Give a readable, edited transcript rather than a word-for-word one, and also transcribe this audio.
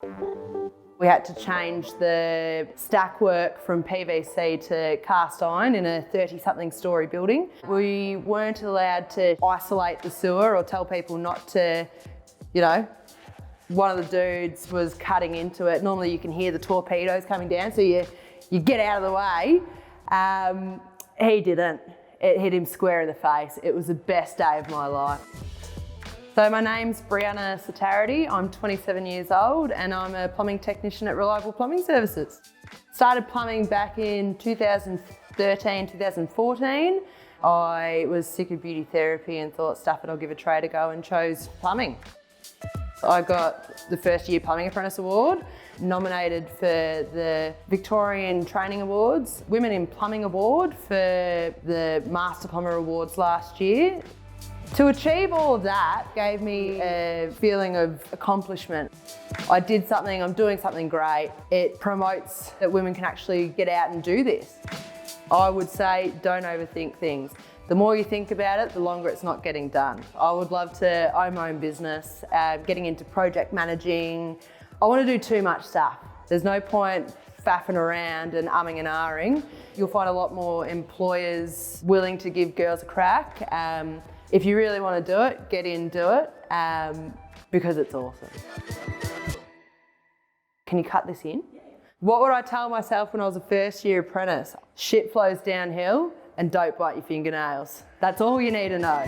We had to change the stack work from PVC to cast iron in a 30-something story building. We weren't allowed to isolate the sewer or tell people not to, one of the dudes was cutting into it. Normally you can hear the torpedoes coming down, so you get out of the way. He didn't. It hit him square in the face. It was the best day of my life. So my name's Breanna Szitarity. I'm 27 years old and I'm a plumbing technician at Reliable Plumbing Services. Started plumbing back in 2013, 2014. I was sick of beauty therapy and thought, stuff it, I'll give a trade a go, and chose plumbing. I got the first year Plumbing Apprentice Award, nominated for the Victorian Training Awards, Women in Plumbing Award for the Master Plumber Awards last year. To achieve all of that gave me a feeling of accomplishment. I did something, I'm doing something great. It promotes that women can actually get out and do this. I would say don't overthink things. The more you think about it, the longer it's not getting done. I would love to own my own business, getting into project managing. I want to do too much stuff. There's no point faffing around and umming and ahhing. You'll find a lot more employers willing to give girls a crack. If you really want to do it, get in, do it, because it's awesome. Can you cut this in? What would I tell myself when I was a first year apprentice? Shit flows downhill and don't bite your fingernails. That's all you need to know.